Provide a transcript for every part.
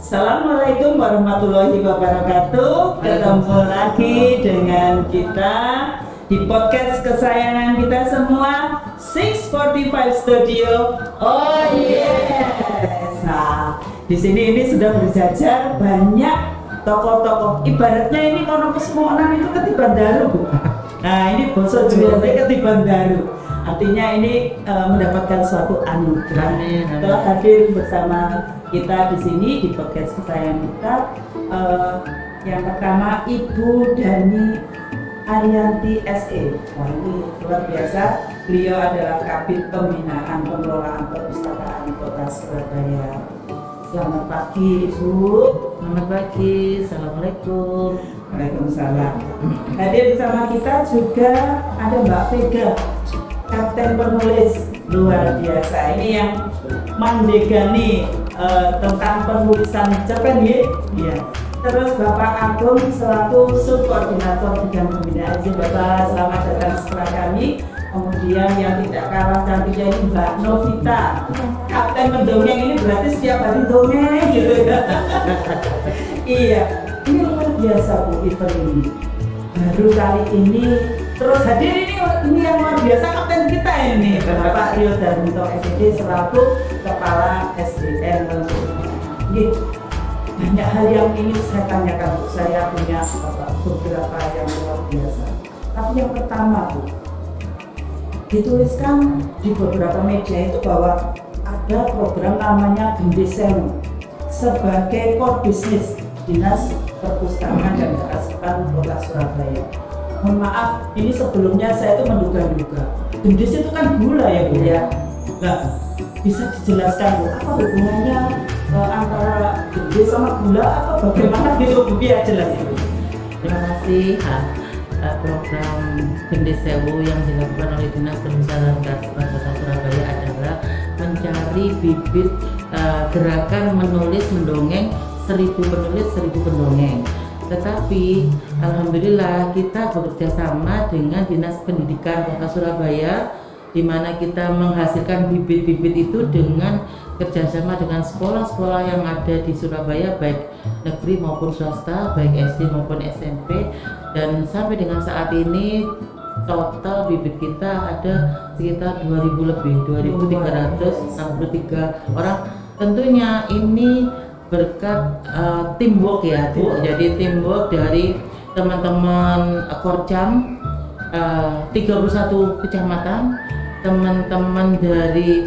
Assalamualaikum warahmatullahi wabarakatuh. Ketemu lagi dengan kita di podcast kesayangan kita semua, 645 Studio. Oh yes. Nah, di sini ini sudah berjajar banyak tokoh-tokoh. Ibaratnya ini kono kesemuanan itu ketiban daru. Nah, ini bosok juga ketiban daru. Artinya ini mendapatkan suatu anugerah. Telah hadir bersama kita di sini di podcast kesayangan kita. Yang pertama Ibu Dani Arianti SE. Wah, ini luar biasa. Beliau adalah Kabid Pembinaan Pengelolaan Perpustakaan Kota Surabaya. Selamat pagi Ibu. Selamat pagi. Assalamualaikum. Waalaikumsalam. Hadir bersama kita juga ada Mbak Vega, Kapten Penulis luar biasa. Ini yang mandegani tentang penulisan cerpen ya. Iya. Terus Bapak Agung selaku subkoordinator bidang pembinaan. Bapak, selamat datang setelah kami. Kemudian yang tidak kalah cantiknya ini Mbak Novita, Kapten Mendongeng. Ini berarti setiap hari dongeng gitu ya. Iya, ini luar biasa Bu event ini. Baru kali ini terus hadir ini yang luar biasa kapten kita ini, Bapak Rio Darminto SED selaku Kepala SDM. Banyak hal yang ingin saya tanyakan, saya punya beberapa yang luar biasa. Tapi yang pertama Bu, dituliskan di beberapa media itu bahwa ada program namanya Gendesemu sebagai core business Dinas Perpustakaan dan Kearsipan Kota Surabaya. Mohon maaf, ini sebelumnya saya itu menduga-duga. Gendis itu kan gula ya Bu ya. Nah, bisa dijelaskan Bu, apa hubungannya antara gendis sama gula atau bagaimana gitu Bu? Ya jelas itu. Terima kasih. Program Gendesemu yang dilakukan oleh Dinas Perpustakaan dan Kearsipan Kota Surabaya adalah mencari bibit gerakan menulis mendongeng 1000 penulis 1000 pendongeng. Tetapi alhamdulillah kita bekerja sama dengan Dinas Pendidikan Kota Surabaya, di mana kita menghasilkan bibit-bibit itu dengan kerjasama dengan sekolah-sekolah yang ada di Surabaya, baik negeri maupun swasta, baik SD maupun SMP. Dan sampai dengan saat ini total bibit kita ada sekitar 2000 lebih, 2363 orang. Tentunya ini berkat teamwork ya Bu. Jadi teamwork dari teman-teman Korcam 31 kecamatan, teman-teman dari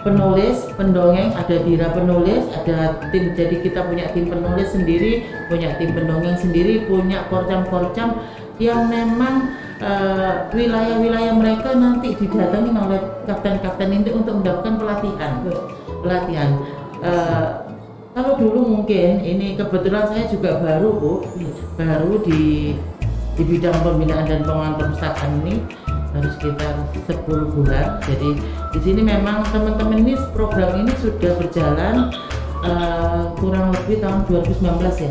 penulis, pendongeng, ada Dira penulis, ada tim. Jadi kita punya tim penulis sendiri, punya tim pendongeng sendiri, punya korcam-korcam yang memang wilayah-wilayah mereka nanti didatangi oleh kapten-kapten ini untuk mendapatkan pelatihan. Kalau dulu mungkin ini kebetulan saya juga baru Bu, baru di bidang pembinaan dan pengelolaan perpustakaan ini baru sekitar 10 bulan. Jadi di sini memang teman-teman ini program ini sudah berjalan kurang lebih tahun 2019 ya.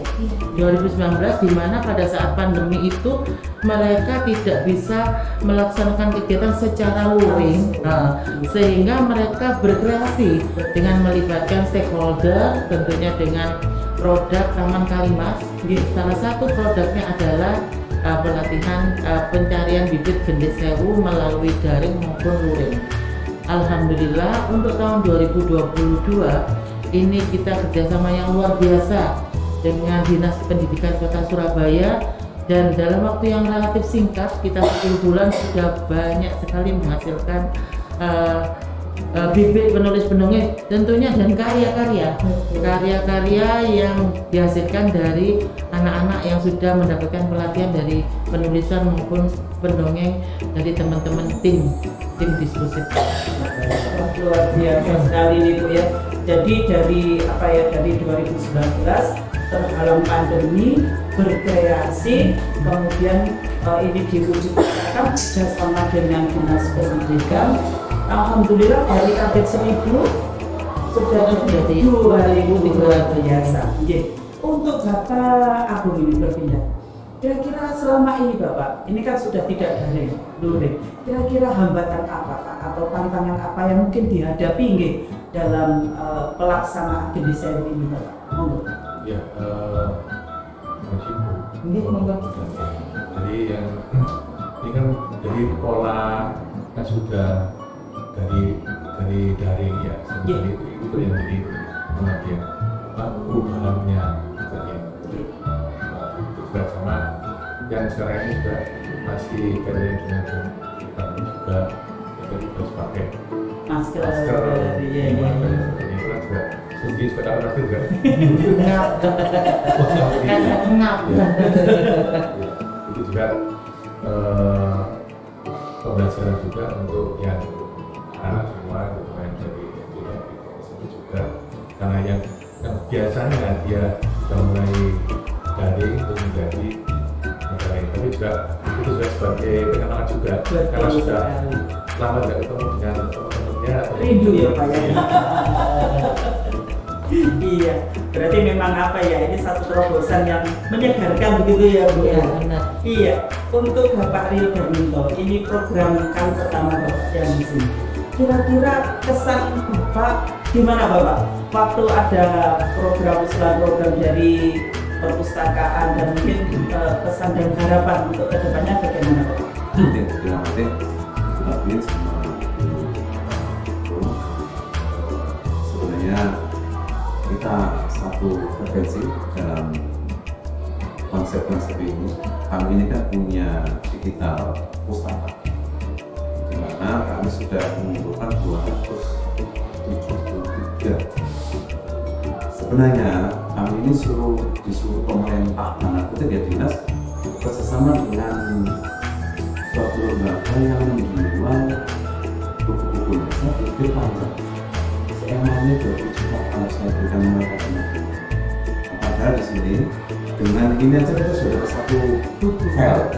2019 di mana pada saat pandemi itu mereka tidak bisa melaksanakan kegiatan secara luring, sehingga mereka berkreasi dengan melibatkan stakeholder, tentunya dengan produk Taman Kalimas. Salah satu produknya adalah pelatihan pencarian bibit Gendesemu melalui daring maupun luring. Alhamdulillah untuk tahun 2022 ini kita kerjasama yang luar biasa dengan Dinas Pendidikan Kota Surabaya, dan dalam waktu yang relatif singkat, kita 10 bulan sudah banyak sekali menghasilkan bibit penulis pendongeng tentunya, dan karya-karya yang dihasilkan dari anak-anak yang sudah mendapatkan pelatihan dari penulisan maupun pendongeng dari teman-teman tim diskusi. Luar biasa sekali nih Bu ya. Jadi dari 2019 terhalang pandemi, berkreasi, kemudian ini diwujudkan bersama dengan Dinas Pendidikan. Alhamdulillah dari target 1000 sudah menjadi 2000 luar biasa. Untuk Bapak Agung ini berpindah. Kira-kira selama ini Bapak, ini kan sudah tidak daring, luring. Kira-kira hambatan apa Pak, atau tantangan apa yang mungkin dihadapi dalam pelaksanaan desain ini, Pak? Monggo. Ya, meskipun Nggih, monggo. jadi yang ini kan dari pola kan sudah dari daring ya, jadi itu yang jadi kemudian perubahannya jadi itu juga sama yang sekarang ini juga masih kalian dengan kita juga harus pakai Masker. iya Iya. ini kan juga sedih sekarang tapi juga Ngap. Kan ngap. ya, itu juga pembelajaran juga untuk yang anak semua gitu kan, jadi tidak itu juga karena yang biasanya dia sudah mulai daring untuk menjadi daring, tapi juga itu juga sebagai penyemangat juga karena sudah lama tidak ketemu dengan teman-temannya Rindu ya Pak ya. Iya, berarti memang apa ya, ini satu terobosan yang menyegarkan begitu ya Bu Iya, ya. benar. Iya, untuk Bapak Rio Darminto, ini program kali pertama Bapak yang di sini. Kira-kira kesan Bapak gimana Bapak? Waktu ada program dari perpustakaan dan mungkin kesan dan harapan untuk kedepannya bagaimana Bapak? Ya, terima kasih. Tetapi sama sebenarnya kita satu frekuensi dalam konsep ini. Kami ini kan punya digital pustaka, di mana kami sudah mengumpulkan 273. Sebenarnya kami ini disuruh pemerintah, mana kutip ya dinas, bekerjasama dengan suatu lembaga yang menjual buku-buku saya pikir panjang. Emangnya 20 juta kalau saya berikan mereka ini. Padahal di sini dengan ini aja kita sudah satu file.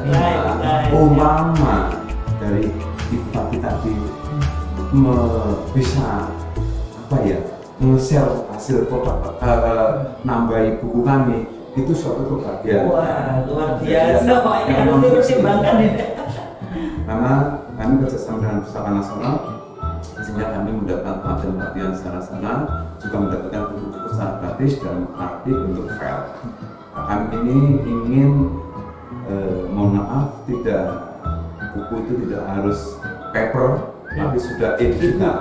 Umpama dari kita tadi bisa apa ya, nge-share hasil produk nambahi buku kami, itu suatu kebahagiaan. Wah, luar biasa Pak, ini harus dipertimbangkan ini. Karena kami bekerjasama dengan Pustaka Nasional, sehingga kami mendapatkan pelatihan secara sana, juga mendapatkan buku-buku secara gratis dan arti untuk file. Nah, kami ini ingin, mohon maaf, buku itu tidak harus paper, tapi sudah digital.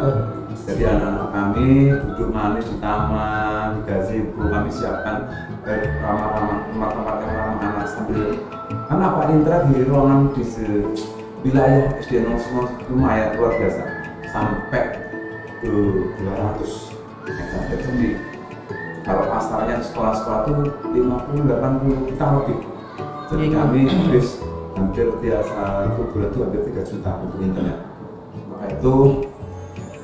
Jadi anak-anak kami duduk manis di taman, di gazebo, kami siapkan tempat-tempat yang ramah anak sambil, karena Pak Indra di ruangan di wilayah SD 00 lumayan luar biasa, sampai ke 200 meter. Jadi kalau pasarnya sekolah-sekolah itu 50-80 juta lebih. Jadi kami habis hampir tiap satu bulan itu hampir 3 juta untuk internet. Maka itu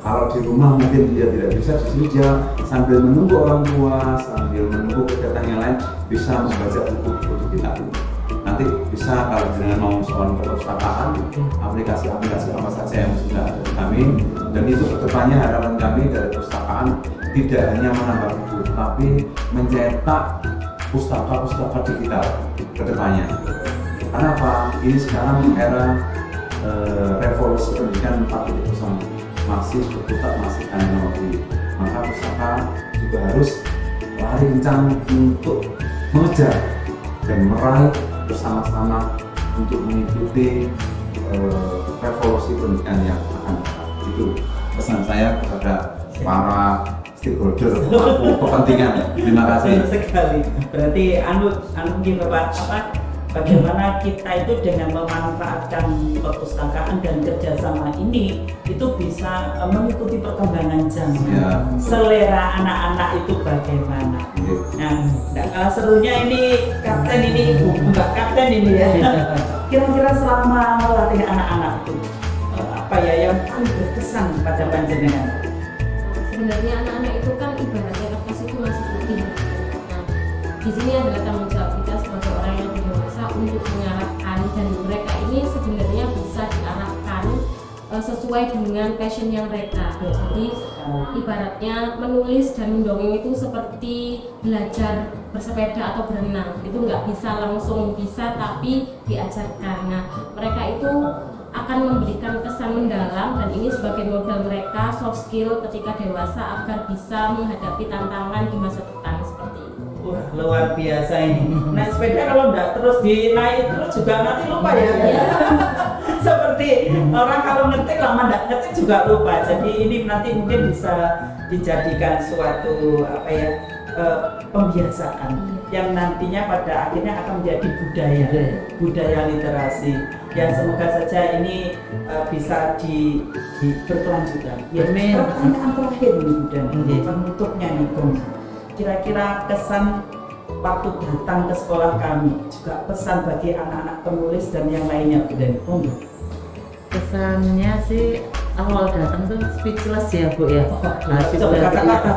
kalau di rumah mungkin dia tidak bisa, di sini dia sambil menunggu orang tua, sambil menunggu kegiatan yang lain bisa membaca buku-buku digital. Nanti bisa kalau dengan mau soal perpustakaan, aplikasi-aplikasi apa saja yang sudah ada di kami, dan itu kedepannya harapan kami dari perpustakaan tidak hanya menambah buku, tapi mencetak pustaka-pustaka digital kedepannya. Karena apa? Ini sekarang era revolusi pendidikan 4.0, masih berputar, masih teknologi. Maka pustaka juga harus lari kencang untuk mengejar dan meraih bersama-sama untuk mengikuti revolusi pendidikan yang akan datang. Itu pesan saya kepada para stakeholder pemangku kepentingan. Terima kasih. Betul sekali. Berarti mungkin Bapak bagaimana kita itu dengan memanfaatkan perpustakaan dan kerjasama ini itu bisa mengikuti perkembangan zaman. Ya. Selera anak-anak itu bagaimana? Nah, nggak kalah serunya ini kapten ini, Mbak Kapten ini ya. Kira-kira selama melatih anak-anak itu apa ya yang paling berkesan pada panjenengan? Sebenarnya anak-anak itu kan ibaratnya kertas itu masih putih. Nah, di sini adalah tanggung jawab kita sebagai orang yang dewasa untuk mengarahkan, dan mereka ini sebenarnya bisa diarahkan sesuai dengan passion yang mereka. Jadi ibaratnya menulis dan mendongeng itu seperti belajar bersepeda atau berenang, itu nggak bisa langsung bisa, tapi diajarkan. Nah, mereka itu akan memberikan kesan mendalam alam, dan ini sebagai modal mereka soft skill ketika dewasa agar bisa menghadapi tantangan di masa depan seperti itu. Wah, luar biasa ini. Naik sepeda kalau nggak terus dinaik terus juga nanti lupa ya. Seperti orang kalau ngetik lama nggak ngetik juga lupa. Jadi ini nanti mungkin bisa dijadikan suatu apa ya, pembiasaan yang nantinya pada akhirnya akan menjadi budaya literasi. Ya semoga saja ini bisa berkelanjutan. Ya, pertanyaan terakhir nih dan penutupnya nih, Bung. Kira-kira kesan waktu datang ke sekolah kami, juga pesan bagi anak-anak penulis dan yang lainnya, Bu Den. Kesannya sih awal datang tuh speechless ya Bu ya. Coba kata-kata.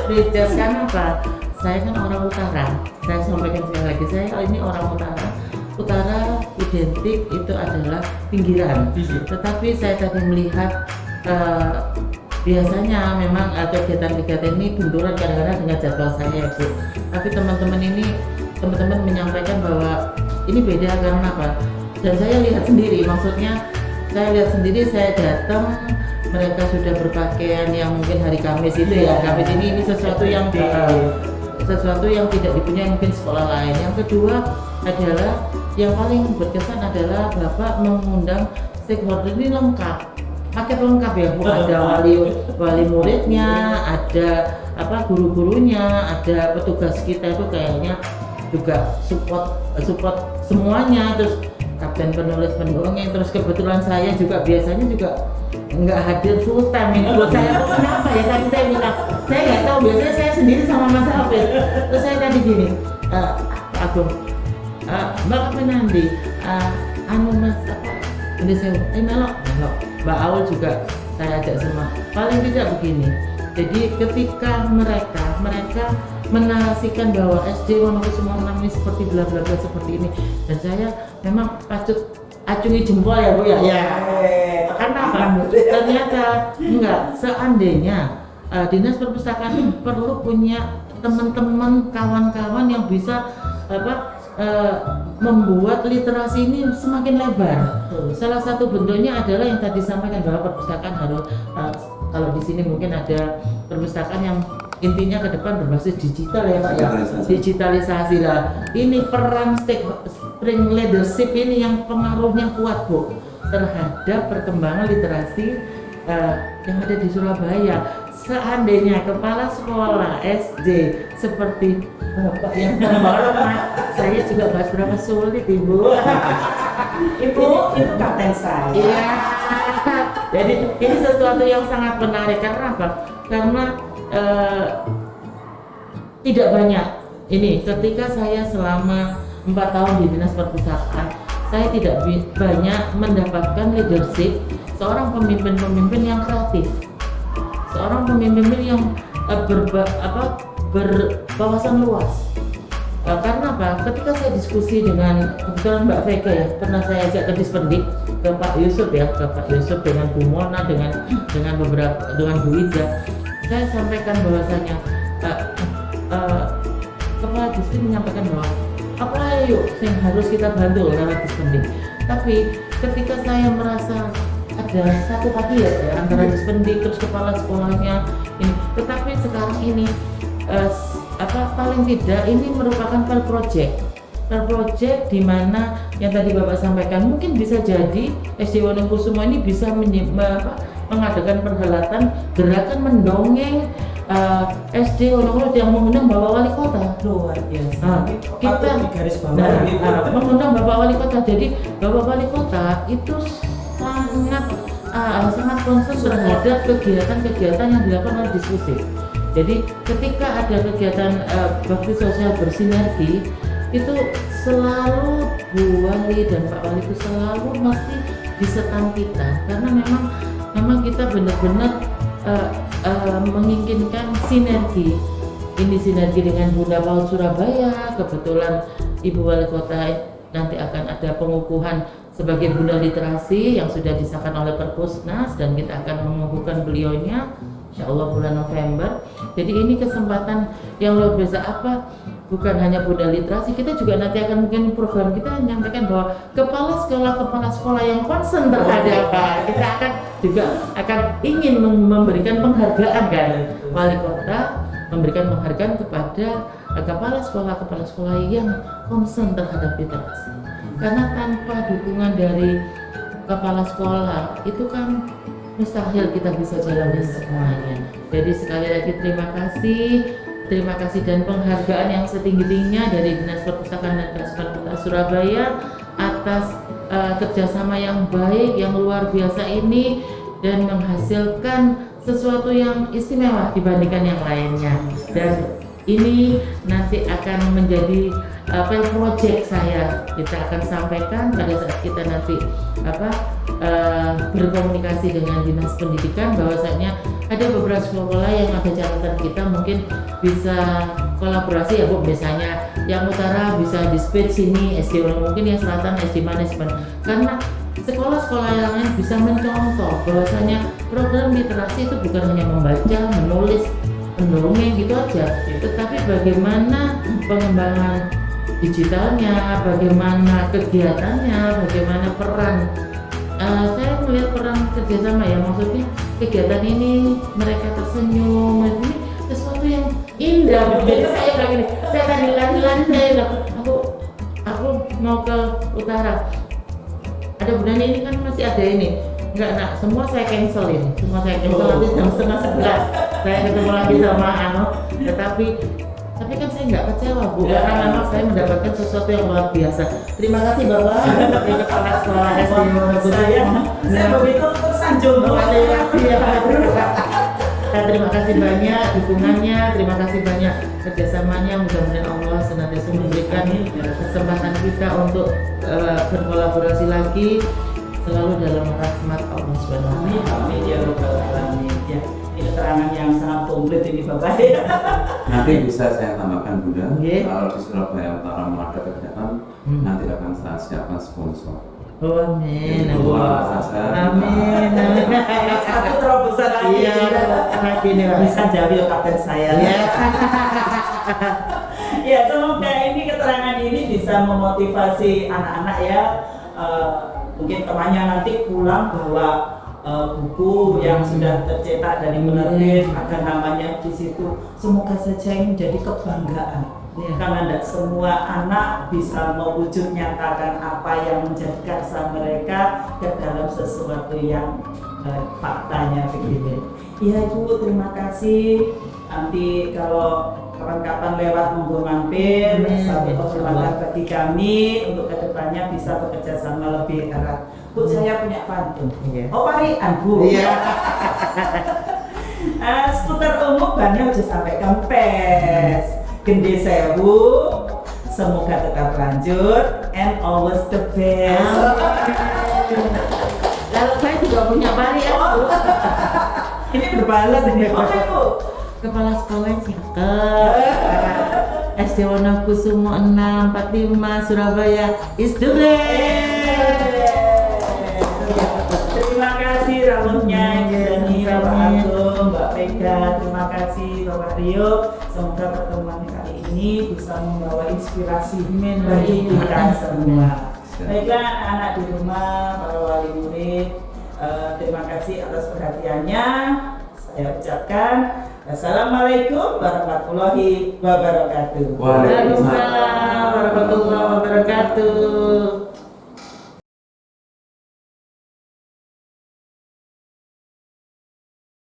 Speechless kan apa? Saya kan orang utara. Saya sampaikan sekali lagi, saya ini orang utara. Utara identik itu adalah pinggiran. Tetapi saya tadi melihat biasanya memang kegiatan-kegiatan ini benturan kadang-kadang dengan jadwal saya Bu. Tapi teman-teman menyampaikan bahwa ini beda karena apa? Dan saya lihat sendiri, maksudnya saya datang, mereka sudah berpakaian yang mungkin hari Kamis itu ya. Kamis ini sesuatu yang tidak dipunyai mungkin sekolah lain. Yang kedua adalah yang paling berkesan adalah Bapak mengundang stakeholder ini lengkap. Paket lengkap ya Bu, ada wali muridnya, ada guru-gurunya, ada petugas kita itu kayaknya juga support semuanya, terus kapten penulis pendongeng, terus kebetulan saya juga biasanya juga nggak hadir full time ini buat saya. Kenapa ya, tadi saya bilang saya nggak tahu, biasanya saya sendiri sama Mas Hafiz. Terus saya tadi gini, Pak Agung, Mbak Penandi, Mas ini saya melok. Mbak Aul juga saya ajak semua. Paling tidak begini. Jadi ketika mereka menarasikan bahwa SD Wonokusumo 6 ini seperti bla bla bla seperti ini, dan saya memang patut acungi jempol ya Bu ya. Karena apa? Ternyata enggak. Seandainya Dinas Perpustakaan perlu punya teman-teman, kawan-kawan yang bisa membuat literasi ini semakin lebar. Salah satu bentuknya adalah yang tadi sampaikan bahwa perpustakaan harus kalau di sini mungkin ada perpustakaan yang intinya ke depan berbasis digital ya Pak ya. Digitalisasi lah. Ini peran spring leadership ini yang pengaruhnya kuat Bu terhadap perkembangan literasi yang ada di Surabaya. Seandainya kepala sekolah SD seperti Bapak yang terhormat, saya juga bahas berapa sulit Ibu. Ibu itu kapten saya. Iya. Jadi ini sesuatu yang sangat menarik karena apa? Karena tidak banyak ini. Ketika saya selama 4 tahun di Dinas Perpustakaan, saya tidak banyak mendapatkan leadership seorang pemimpin-pemimpin yang kreatif, seorang pemimpin yang berwawasan luas. Karena apa? Ketika saya diskusi dengan kebetulan Mbak Vega ya, pernah saya ajak ke Dispendik, ke Pak Yusuf ya, ke Pak Yusuf dengan Bu Mona, dengan Bu Ida, saya sampaikan bahwasanya Kepala Distrik menyampaikan bahwa apa yuk yang harus kita bantu lewat Dispendik. Tapi ketika saya merasa ada satu kabinet ya antara Dispendik terus kepala sekolahnya ini, tetapi sekarang ini paling tidak ini merupakan per project di mana yang tadi Bapak sampaikan mungkin bisa jadi SD Wonokusumo ini bisa mengadakan perhelatan gerakan mendongeng SD Wonokusumo yang mengundang Bapak Wali Kota. Luar biasa. Kita garis bawah mengundang Bapak Wali Kota. Jadi Bapak Wali Kota itu sangat concern terhadap kegiatan-kegiatan yang dilakukan oleh diskusi. Jadi ketika ada kegiatan bakti sosial bersinergi itu selalu Bu Wali dan Pak Wali itu selalu mesti di setan kita karena memang kita benar-benar menginginkan sinergi. Ini sinergi dengan Bunda Paul Surabaya, kebetulan Ibu Wali Kota nanti akan ada pengukuhan sebagai Bunda Literasi yang sudah disahkan oleh Perpusnas dan kita akan mengukuhkan beliaunya Insya Allah bulan November. Jadi ini kesempatan yang luar biasa. Apa? Bukan hanya Bunda Literasi, kita juga nanti akan mungkin program kita menyampaikan bahwa kepala sekolah yang concern terhadap kita akan ingin memberikan penghargaan kan, wali kota memberikan penghargaan kepada kepala sekolah yang concern terhadap literasi. Karena tanpa dukungan dari kepala sekolah itu kan mustahil kita bisa jalani semuanya. Jadi sekali lagi terima kasih dan penghargaan yang setinggi-tingginya dari Dinas Perpustakaan dan Kearsipan Kota Surabaya atas kerjasama yang baik, yang luar biasa ini dan menghasilkan sesuatu yang istimewa dibandingkan yang lainnya. Dan ini nanti akan menjadi project saya, kita akan sampaikan pada saat kita nanti berkomunikasi dengan Dinas Pendidikan bahwasanya ada beberapa sekolah yang ada catatan kita mungkin bisa kolaborasi ya Bu, misalnya yang utara bisa di speed sini SD mungkin yang selatan SD mana karena sekolah-sekolah yang lain bisa mencontoh bahwasanya program literasi itu bukan hanya membaca, menulis, mendongeng gitu aja, tetapi bagaimana pengembangan digitalnya, bagaimana kegiatannya, bagaimana peran. Saya melihat peran kerjasama ya, maksudnya kegiatan ini mereka tersenyum, ini sesuatu yang indah. Jadi saya bilang ini, saya akan dilanjut, aku mau ke utara. Ada bulan ini kan masih ada ini, enggak nak, semua saya cancelin, nanti jam 10:30 saya ketemu lagi sama tapi kan saya nggak kecewa Bu, karena memang saya mendapatkan sesuatu yang luar biasa. Terima kasih Bapak Kepala Sekolah SD saya begitu tersanjung. Terima kasih banyak dukungannya, terima kasih banyak kerjasamanya. Mudah-mudahan Allah senantiasa memberikan kesempatan kita untuk berkolaborasi lagi selalu dalam rahmat Allah Subhanahu wa Ta'ala. Amin ya rabbal alamin. Ya, ini keterangan yang sangat komplit ini Bapak ya. Nanti bisa saya tambahkan Bunda, Yeah. kalau di Surabaya Utara mau ada kegiatan, nanti akan saya siapkan sponsor. Oh, amin. Amin. Satu terobosan lagi. Iya, lagi nih Pak. Bisa jadi kapten saya. Ya, semoga ini keterangan ini bisa memotivasi anak-anak ya. Mungkin temannya nanti pulang bawa buku yang sudah tercetak dari penerbit, ada namanya di situ. Semoga saja ini menjadi kebanggaan. Karena tidak semua anak bisa mewujud nyatakan apa yang menjadi karsa mereka ke dalam sesuatu yang faktanya begitu. Iya Ibu, terima kasih. Nanti kalau kapan-kapan lewat monggo mampir, satu kesempatan bagi kami untuk kedepannya bisa bekerja sama lebih erat. Bu, saya punya pantun. Oh, parian Bu. Iya. Skuter umum bannya udah sampai kempes. Gede sewu, semoga tetap lanjut and always the best. Lalu saya juga punya parian Bu. Ini berbalas ini. Oke Bu. Kepala sekolah yang cakep. SD Wonokusumo 645 Surabaya is the best. Terima kasih rambutnya Ibu Dani, Bapak Agung, Mbak Pega. Terima kasih Bapak Rio. Semoga pertemuan kali ini bisa membawa inspirasi bagi kita semua. Baiklah anak-anak di rumah, para wali murid, terima kasih atas perhatiannya. Saya ucapkan Assalamualaikum warahmatullahi wabarakatuh. Waalaikumsalam warahmatullahi wabarakatuh.